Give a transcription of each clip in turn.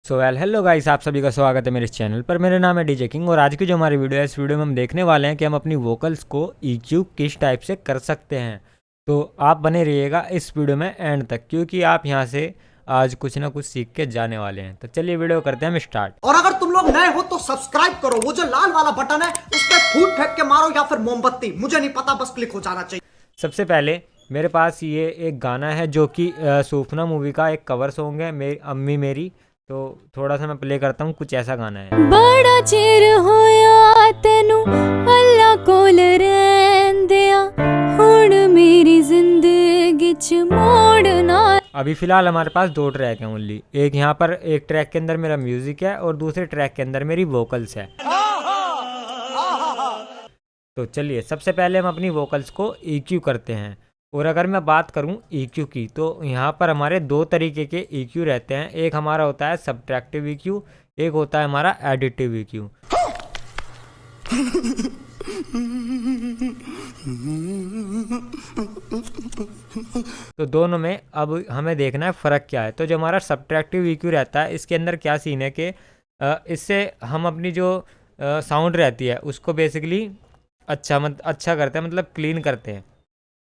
Hello guys, आप सभी का स्वागत है मेरे इस चैनल पर। मेरा नाम है डीजे किंग और आज की जो हमारी वीडियो है, इस वीडियो में हम देखने वाले हैं कि हम अपनी वोकल्स को EQ किस टाइप से कर सकते हैं। तो आप बने रहिएगा इस वीडियो में एंड तक, क्योंकि आप यहां से आज कुछ ना कुछ सीख के जाने वाले हैं। तो चलिए वीडियो करते हैं हम स्टार्ट। और अगर तुम लोग नए हो तो सब्सक्राइब करो, वो जो लाल वाला बटन है उस पर फूट फेंक के मारो या फिर मोमबत्ती, मुझे नहीं पता, बस क्लिक हो जाना चाहिए। सबसे पहले मेरे पास ये एक गाना है जो कि सूफना मूवी का एक कवर सॉन्ग है, मेरी अम्मी मेरी। तो थोड़ा सा मैं प्ले करता हूँ, कुछ ऐसा गाना है। बड़ा चिर होया तेनू अल्लाह कोल रहिंदिया, हुण मेरी जिंदगी च मोड़ ना। अभी फिलहाल हमारे पास 2 ट्रैक हैं ओनली। एक यहाँ पर एक ट्रैक के अंदर मेरा म्यूजिक है और दूसरे ट्रैक के अंदर मेरी वोकल्स है। तो चलिए सबसे पहले हम अपनी वोकल्स को EQ करते हैं। और अगर मैं बात करूं EQ की, तो यहाँ पर हमारे 2 तरीके के EQ रहते हैं। एक हमारा होता है सब्ट्रैक्टिव EQ, एक होता है हमारा एडिटिव EQ। तो दोनों में अब हमें देखना है फ़र्क क्या है। तो जो हमारा सब्ट्रैक्टिव EQ रहता है, इसके अंदर क्या सीन है कि इससे हम अपनी जो साउंड रहती है उसको बेसिकली अच्छा करते हैं, मतलब क्लीन करते हैं।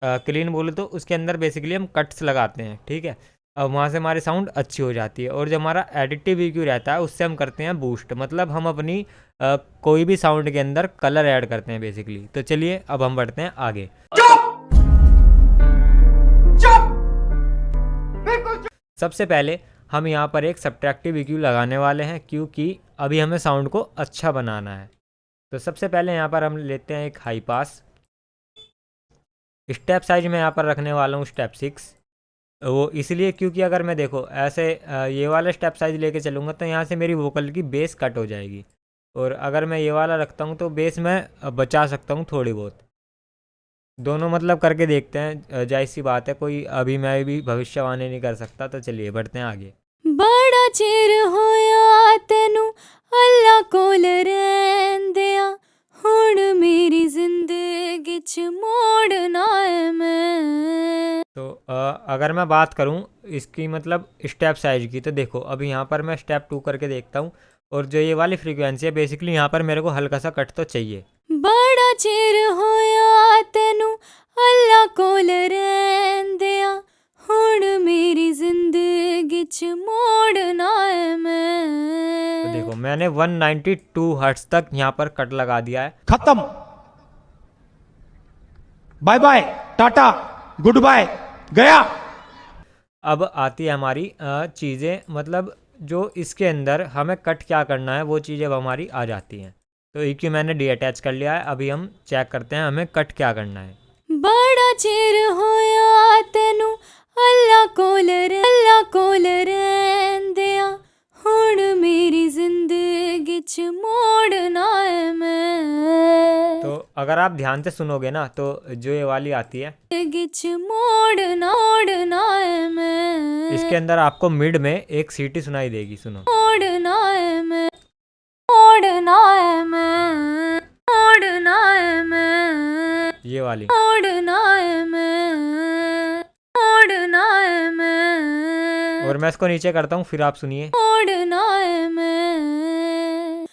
क्लीन बोले तो उसके अंदर बेसिकली हम कट्स लगाते हैं, ठीक है। अब वहाँ से हमारी साउंड अच्छी हो जाती है। और जो हमारा एडिटिव EQ रहता है, उससे हम करते हैं बूस्ट, मतलब हम अपनी कोई भी साउंड के अंदर कलर ऐड करते हैं बेसिकली। तो चलिए अब हम बढ़ते हैं आगे। सबसे पहले हम यहाँ पर एक सब्ट्रैक्टिव EQ लगाने वाले हैं, क्योंकि अभी हमें साउंड को अच्छा बनाना है। तो सबसे पहले यहाँ पर हम लेते हैं एक हाई पास। स्टेप साइज में यहाँ पर रखने वाला हूँ स्टेप 6। वो इसलिए क्योंकि अगर मैं देखो ऐसे ये वाला स्टेप साइज लेके चलूँगा तो यहाँ से मेरी वोकल की बेस कट हो जाएगी। और अगर मैं ये वाला रखता हूँ तो बेस मैं बचा सकता हूँ थोड़ी बहुत। दोनों मतलब करके देखते हैं, जायज़ सी बात है, कोई अभी मैं भी भविष्यवाणी नहीं कर सकता। तो चलिए बढ़ते हैं आगे। बड़ा चिर होया तेनू अल्लाह कोल रहिंदिया, हुण मेरी जिंदगी च मोड़ ना है मैं। तो अगर मैं बात करूं इसकी मतलब स्टेप साइज की, तो देखो अभी यहाँ पर मैं स्टेप 2 करके देखता हूँ। और जो ये वाली फ्रीक्वेंसी है, बेसिकली यहाँ पर मेरे को हल्का सा कट तो चाहिए। बड़ा चिर होया तेनू अल्लाह कोल रहिंदिया, हुण मेरी जिंदगी च मोड़ ना है मैं। तो देखो मैंने 192 हर्ट्ज तक यहाँ पर कट लगा दिया है। खत्म, बाय बाय, टाटा, गुड बाय, गया। अब आती है हमारी चीज़ें, मतलब जो इसके अंदर हमें कट क्या करना है वो चीज़ें अब हमारी आ जाती हैं। तो EQ मैंने डीअटैच कर लिया है। अभी हम चेक करते हैं हमें कट क्या करना है। बड़ा चिर होया तेनू अल्लाह कोल रहिंदिया, हुण मेरी जिंदगी च मोड़ ना है मैं। तो अगर आप ध्यान से सुनोगे ना, तो जो ये वाली आती है, जिंदगी च मोड़ ना है मैं। इसके अंदर आपको मिड में एक सीटी सुनाई देगी, सुनो। मोड़ ना है मैं, मोड़ ना है मैं, मोड़ ना है मैं, ये वाली। मोड़ ना है मैं, मोड़ ना है मैं, और मैं इसको नीचे करता हूँ, फिर आप सुनिए। मोड़ ना है मैं,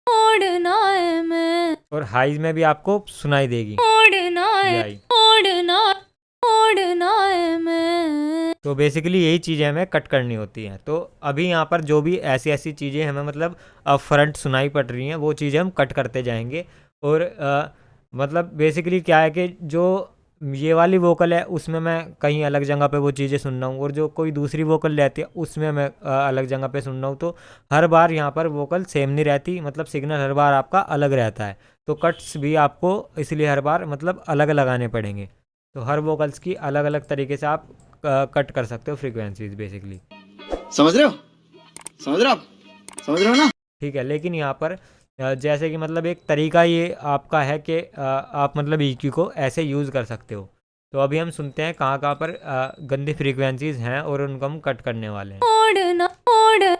मोड़ ना है मैं, और हाई में भी आपको सुनाई देगी, मोड़ ना ये है, आई। मोड़ ना है मैं। तो बेसिकली यही चीज़ें हमें कट करनी होती हैं। तो अभी यहाँ पर जो भी ऐसी ऐसी चीज़ें हमें मतलब फ्रंट सुनाई पड़ रही हैं, वो चीज़ें हम कट करते जाएंगे। और मतलब बेसिकली क्या है कि जो ये वाली वोकल है उसमें मैं कहीं अलग जगह पे वो चीज़ें सुन रहा हूँ, और जो कोई दूसरी वोकल रहती है उसमें मैं अलग जगह पे सुन रहा हूँ। तो हर बार यहाँ पर वोकल सेम नहीं रहती, मतलब सिग्नल हर बार आपका अलग रहता है। तो कट्स भी आपको इसलिए हर बार मतलब अलग लगाने पड़ेंगे। तो हर वोकल्स की अलग अलग तरीके से आप कट कर सकते हो फ्रीक्वेंसीज बेसिकली। समझ रहे हो, समझ रहे हो आप, समझ रहे हो ना। ठीक है, लेकिन यहाँ पर जैसे कि मतलब एक तरीका ये आपका है कि आप मतलब EQ को ऐसे यूज़ कर सकते हो। तो अभी हम सुनते हैं कहाँ कहाँ पर गंदी फ्रीक्वेंसीज हैं और उनको हम कट करने वाले हैं। मोड़ना मोड़ना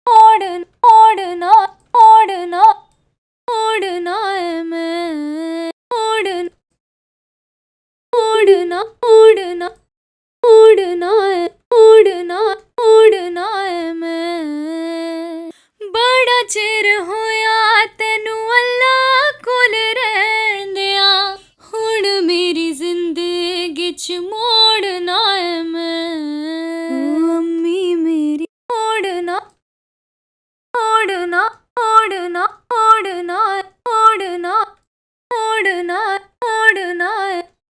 मोड़ना मोड़ना मोड़ना है मैं, मोड़ना मोड़ना मोड़ना मोड़ना है, मोड़ना मोड़ना है मैं।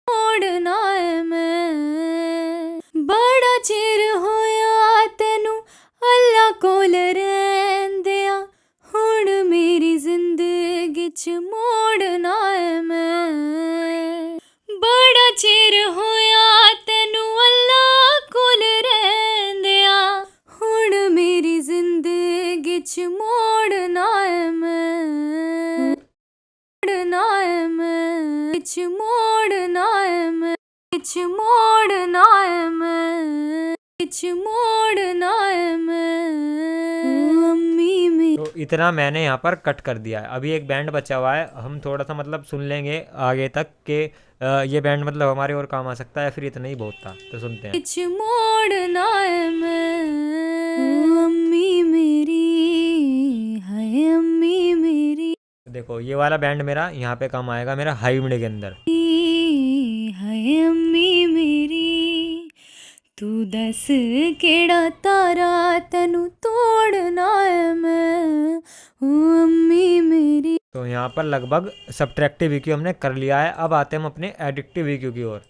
उड़ना है मैं बड़ा चिर होया तेनू अल्लाह कोल रहिंदिया हुण मेरी जिंदगी च मोड़ना है मैं बड़ा चिर होया तेनू अल्लाह कोल रहिंदिया हुण मेरी जिंदगी च मोड़ना है मैं मोड़ना है मैं च मोड़ना है मैं च मोड़ना है मैं च मोड़ना है मैं अम्मी मेरी। तो इतना मैंने यहाँ पर कट कर दिया है। अभी एक बैंड बचा हुआ है, हम थोड़ा सा मतलब सुन लेंगे आगे तक कि ये बैंड मतलब हमारे और काम आ सकता है, फिर इतना ही बहुत था। तो सुनते हैं। च मोड़ना है मैं अम्मी मेरी हाय अम्मी मेरी देखो ये वाला बैंड मेरा यहाँ पे काम आएगा, मेरा हाई मिड के अंदर। हाय अम्मी मेरी तू दस केड़ा तारा तेनू तोड़ना है मैं ओ अम्मी मेरी। तो यहाँ पर लगभग सब्ट्रैक्टिव EQ हमने कर लिया है। अब आते हैं हम अपने एडिक्टिव EQ की ओर।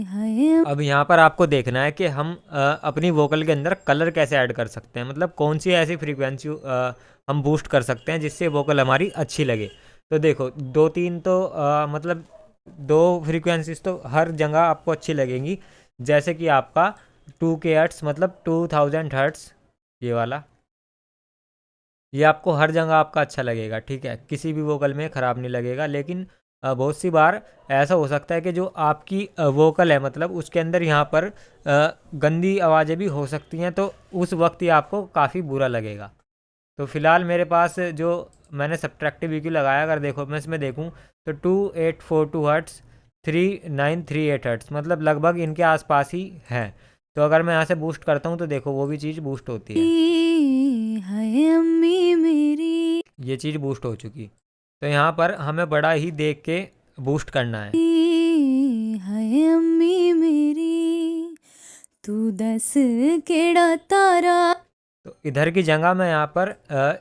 हाय अब यहाँ पर आपको देखना है कि हम अपनी वोकल के अंदर कलर कैसे ऐड कर सकते हैं, मतलब कौन सी ऐसी फ्रीक्वेंसी हम बूस्ट कर सकते हैं जिससे वोकल हमारी अच्छी लगे। तो देखो दो तीन तो मतलब दो फ्रीक्वेंसीज तो हर जगह आपको अच्छी लगेंगी, जैसे कि आपका 2K हर्ट्स मतलब 2000 हर्ट्स, ये वाला ये आपको हर जगह आपका अच्छा लगेगा, ठीक है, किसी भी वोकल में ख़राब नहीं लगेगा। लेकिन बहुत सी बार ऐसा हो सकता है कि जो आपकी वोकल है मतलब उसके अंदर यहाँ पर गंदी आवाज़ें भी हो सकती हैं, तो उस वक्त ये आपको काफ़ी बुरा लगेगा। तो फ़िलहाल मेरे पास जो मैंने सब्ट्रैक्टिव EQ लगाया, अगर देखो मैं इसमें देखूँ तो 2842 हर्ट्स 3938 हर्ट्स मतलब लगभग इनके आसपास ही है। तो अगर मैं यहाँ से बूस्ट करता हूँ तो देखो वो भी चीज़ बूस्ट होती है, हाय अम्मी मेरी ये चीज़ बूस्ट हो चुकी। तो यहाँ पर हमें बड़ा ही देख के बूस्ट करना है। हाय अम्मी मेरी तू दस केड़ा तारा। तो इधर की जगह मैं यहाँ पर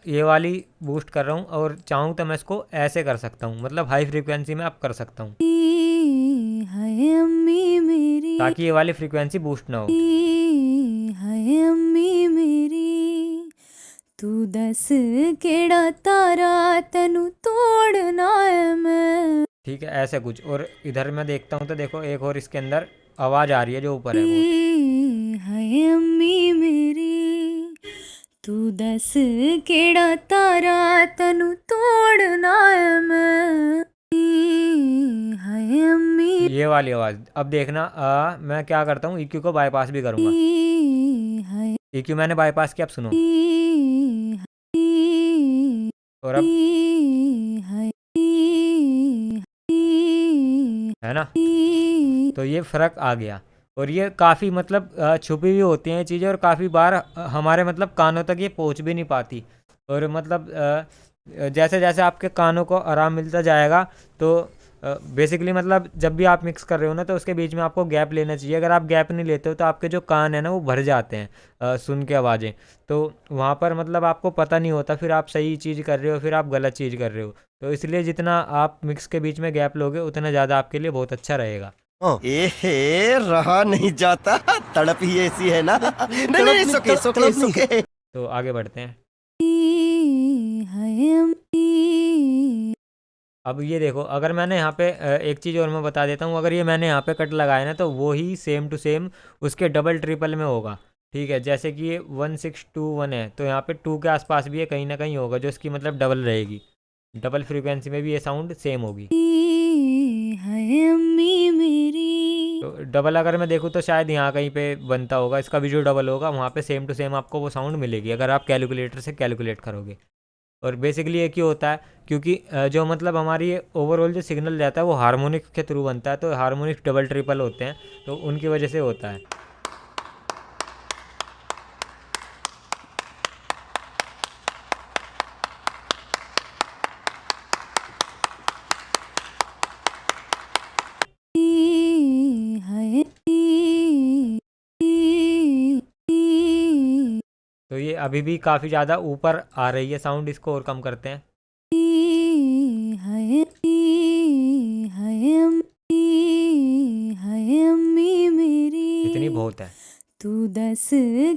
ये वाली बूस्ट कर रहा हूँ, और चाहूँ तो मैं इसको ऐसे कर सकता हूँ, मतलब हाई फ्रीक्वेंसी में अब कर सकता हूँ हाय अम्मी मेरी ताकि ये वाली फ्रीक्वेंसी बूस्ट ना हो। हाय अम्मी मेरी तू दस केड़ा तारा तेनू तोड़ना है मैं। ठीक है, ऐसे कुछ। और इधर मैं देखता हूँ तो देखो एक और इसके अंदर आवाज़ आ रही है जो ऊपर है वो। हाय अम्मी मेरी तू दस केड़ा तारा तेनू तोड़ना है मैं हाय अम्मी। ये वाली आवाज़ अब देखना, मैं क्या करता हूँ EQ को बाईपास भी करूँगा। हाय EQ मैंने बाईपास किया, अब सुनो। और अब हाय है ना, तो ये फ़र्क आ गया। और ये काफ़ी मतलब छुपी हुई होती हैं ये चीज़ें, और काफ़ी बार हमारे मतलब कानों तक ये पहुंच भी नहीं पाती। और मतलब जैसे जैसे आपके कानों को आराम मिलता जाएगा तो बेसिकली मतलब जब भी आप मिक्स कर रहे हो ना तो उसके बीच में आपको गैप लेना चाहिए। अगर आप गैप नहीं लेते हो तो आपके जो कान है ना वो भर जाते हैं सुन के आवाज़ें, तो वहाँ पर मतलब आपको पता नहीं होता, फिर आप सही चीज़ कर रहे हो फिर आप गलत चीज़ कर रहे हो। तो इसलिए जितना आप मिक्स के बीच में गैप लोगे उतना ज़्यादा आपके लिए बहुत अच्छा रहेगा। एहे रहा नहीं जाता, तड़प ही ऐसी है ना। नहीं नहीं सुके सुके सुके। तो आगे बढ़ते हैं। हाय अम्मी अब ये देखो, अगर मैंने यहाँ पे एक चीज़ और मैं बता देता हूँ, अगर ये मैंने यहाँ पे कट लगाया ना तो वो ही सेम टू सेम उसके डबल ट्रिपल में होगा, ठीक है। जैसे कि ये 1621 है तो यहाँ पे 2 के आसपास भी ये कहीं ना कहीं होगा जो इसकी मतलब डबल रहेगी, डबल फ्रीक्वेंसी में भी ये साउंड सेम होगी। हाय अम्मी मेरी तो डबल अगर मैं देखूँ तो शायद यहाँ कहीं पे बनता होगा, इसका भी जो डबल होगा वहाँ पे सेम टू सेम आपको वो साउंड मिलेगी अगर आप कैलकुलेटर से कैलकुलेट करोगे। और बेसिकली ये क्यों होता है, क्योंकि जो मतलब हमारी ये ओवरऑल जो सिग्नल जाता है वो हारमोनिक के थ्रू बनता है, तो हारमोनिक डबल ट्रिपल होते हैं तो उनकी वजह से होता है। तो ये अभी भी काफ़ी ज़्यादा ऊपर आ रही है साउंड, इसको और कम करते हैं। बहुत है। तू दस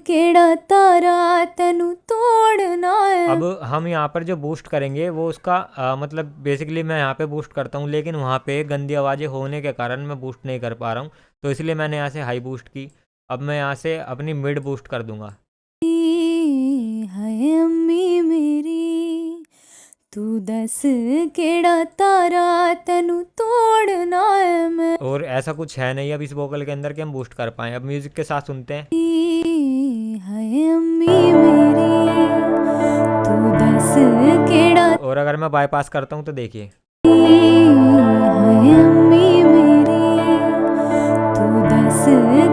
केड़ा तारा तेनू तोड़ना है। अब हम यहाँ पर जो बूस्ट करेंगे वो उसका मतलब बेसिकली मैं यहाँ पे बूस्ट करता हूँ, लेकिन वहाँ पे गंदी आवाज़ें होने के कारण मैं बूस्ट नहीं कर पा रहा हूँ, तो इसलिए मैंने यहाँ से हाई बूस्ट की। अब मैं यहाँ से अपनी मिड बूस्ट कर दूंगा। हाय अम्मी मेरी, तू दस केड़ा तारा तेनू तोड़ना है मैं। और ऐसा कुछ है नहीं अब इस वोकल के अंदर कि हम बूस्ट कर पाएँ। अब म्यूज़िक के साथ सुनते हैं। हाय अम्मी मेरी, तू दस केड़ा। और अगर मैं बाईपास करता हूँ तो देखिए, हाय अम्मी मेरी, तू दस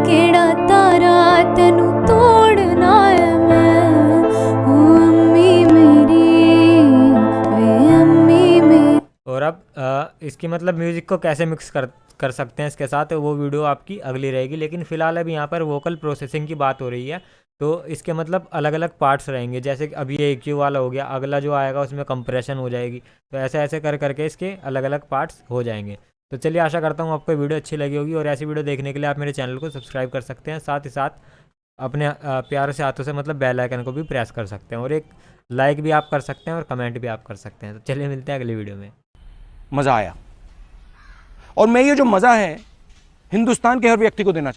केड़ा तारा तेनू तोड़ना है मैं। ओ अम्मी मेरी, वे अम्मी मेरी। और अब इसकी मतलब म्यूज़िक को कैसे मिक्स कर सकते हैं इसके साथ, वो वीडियो आपकी अगली रहेगी। लेकिन फ़िलहाल अभी यहाँ पर वोकल प्रोसेसिंग की बात हो रही है, तो इसके मतलब अलग अलग पार्ट्स रहेंगे। जैसे कि अभी ये EQ वाला हो गया, अगला जो आएगा उसमें कंप्रेशन हो जाएगी, तो ऐसे ऐसे कर करके इसके अलग अलग पार्ट्स हो जाएंगे। तो चलिए, आशा करता हूँ आपको वीडियो अच्छी लगी होगी, और ऐसी वीडियो देखने के लिए आप मेरे चैनल को सब्सक्राइब कर सकते हैं। साथ ही साथ अपने प्यारे से हाथों से मतलब बेल आइकन को भी प्रेस कर सकते हैं, और एक लाइक भी आप कर सकते हैं और कमेंट भी आप कर सकते हैं। तो चलिए, मिलते हैं अगली वीडियो में। मजा आया, और मैं ये जो मजा है हिंदुस्तान के हर व्यक्ति को देना चाहता हूं।